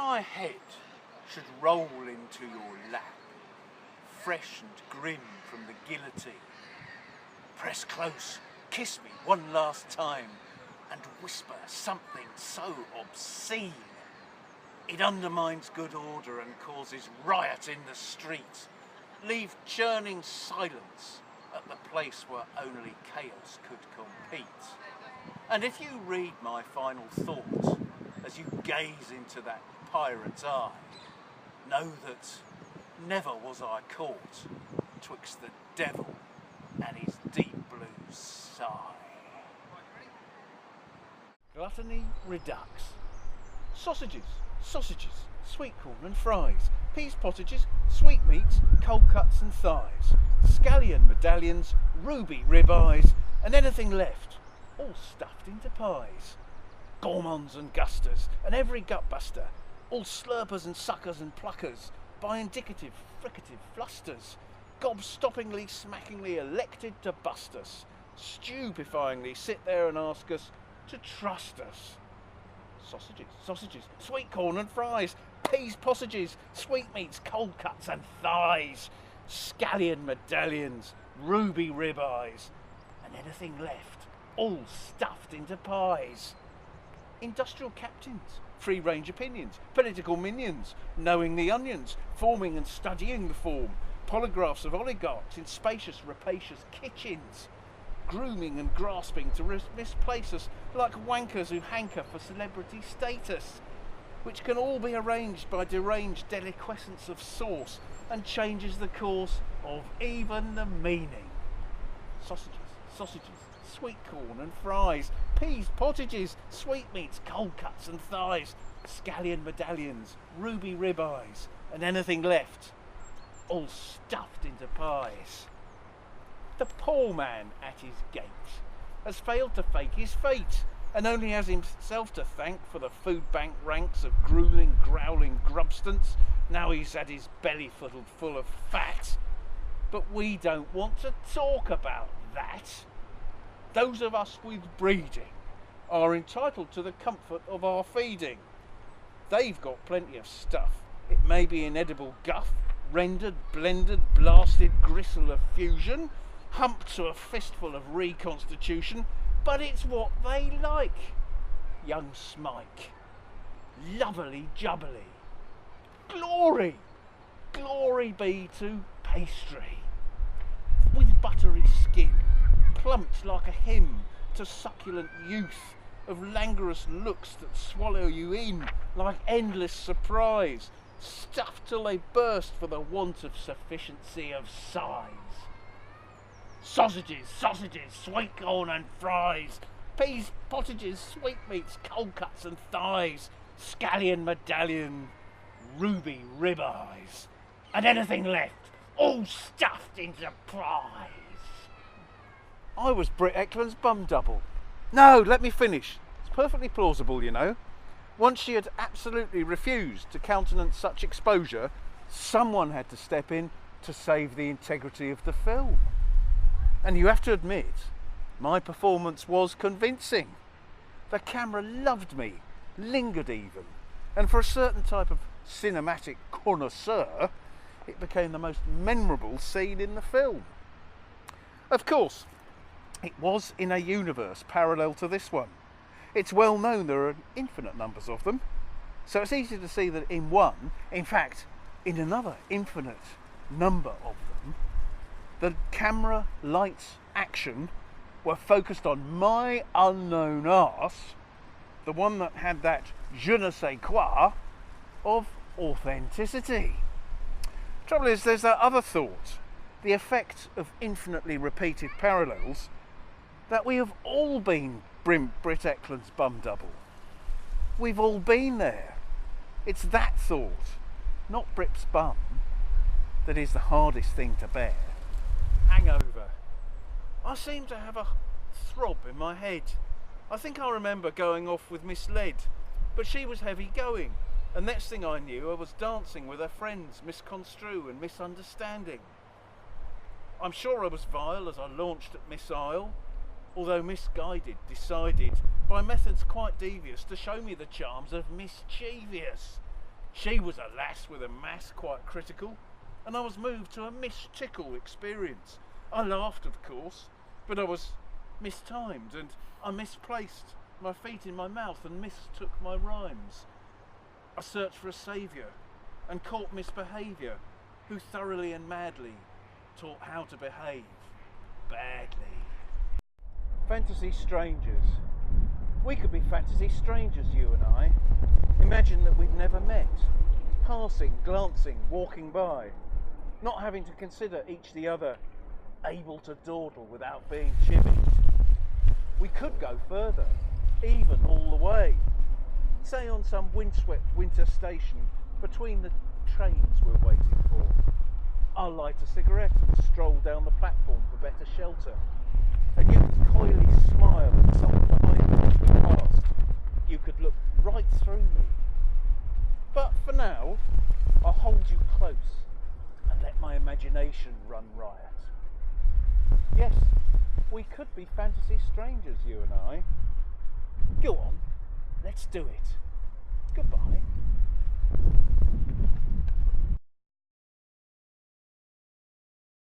my head should roll into your lap, fresh and grim from the guillotine, press close, kiss me one last time, and whisper something so obscene it undermines good order and causes riot in the street, leave churning silence at the place where only chaos could compete. And if you read my final thought as you gaze into that pirate's eye, know that never was I caught twixt the devil and his deep blue sigh. Gluttony Redux. Sausages, sweet corn and fries, peas pottages, sweetmeats, cold cuts and thighs, scallion medallions, ruby ribeyes, and anything left, all stuffed into pies. Gourmands and gusters, and every gutbuster, all slurpers and suckers and pluckers, by indicative, fricative flusters, gobstoppingly, smackingly elected to bust us, stupefyingly sit there and ask us to trust us. Sausages, sweet corn and fries, peas pottages, sweetmeats, cold cuts and thighs, scallion medallions, ruby ribeyes, and anything left, all stuffed into pies. Industrial captains, free-range opinions, political minions, knowing the onions, forming and studying the form, polygraphs of oligarchs in spacious, rapacious kitchens, grooming and grasping to misplace us like wankers who hanker for celebrity status, which can all be arranged by deranged deliquescence of sauce and changes the course of even the meaning. Sausages, sweet corn and fries, peas pottages, sweetmeats, cold cuts and thighs, scallion medallions, ruby ribeyes, and anything left, all stuffed into pies. The poor man at his gate has failed to fake his fate and only has himself to thank for the food bank ranks of grueling, growling grubstants now he's had his belly full of fat. But we don't want to talk about that. Those of us with breeding are entitled to the comfort of our feeding. They've got plenty of stuff. It may be inedible guff, rendered, blended, blasted gristle of fusion, humped to a fistful of reconstitution, but it's what they like. Young Smike, lovely jubbly. Glory be to pastry, with buttery skin, plumped like a hymn to succulent youth, of languorous looks that swallow you in like endless surprise, stuffed till they burst for the want of sufficiency of size. Sausages, sweet corn and fries, peas pottages, sweetmeats, cold cuts and thighs, scallion medallion, ruby ribeyes, and anything left, all stuffed into pies. I was Britt Ekland's bum double. No, let me finish. It's perfectly plausible, you know. Once she had absolutely refused to countenance such exposure, someone had to step in to save the integrity of the film. And you have to admit, my performance was convincing. The camera loved me, lingered even, and for a certain type of cinematic connoisseur, it became the most memorable scene in the film. Of course, it was in a universe parallel to this one. It's well known there are infinite numbers of them, so it's easy to see that in one, in fact, in another infinite number of them, the camera, lights, action were focused on my unknown arse, the one that had that je ne sais quoi of authenticity. Trouble is, there's that other thought, the effect of infinitely repeated parallels, that we have all been Britt Ekland's bum double. We've all been there. It's that thought, not Britt's bum, that is the hardest thing to bear. Hangover. I seem to have a throb in my head. I think I remember going off with Miss Led, but she was heavy going, and next thing I knew I was dancing with her friends Miss Construe and Miss Understanding. I'm sure I was vile as I launched at Miss Isle, although misguided, decided, by methods quite devious, to show me the charms of mischievous. She was a lass with a mass quite critical, and I was moved to a mystical experience. I laughed, of course, but I was mistimed, and I misplaced my feet in my mouth and mistook my rhymes. I searched for a saviour and caught misbehaviour, who thoroughly and madly taught how to behave badly. Fantasy strangers. We could be fantasy strangers, you and I. Imagine that we'd never met, passing, glancing, walking by, not having to consider each the other, able to dawdle without being chivied. We could go further, even all the way, say on some windswept winter station between the trains we're waiting for. I'll light a cigarette and stroll down the platform for better shelter, and you could coyly smile at someone behind me as we passed. You could look right through me. But for now, I'll hold you close and let my imagination run riot. Yes, we could be fantasy strangers, you and I. Go on, let's do it. Goodbye.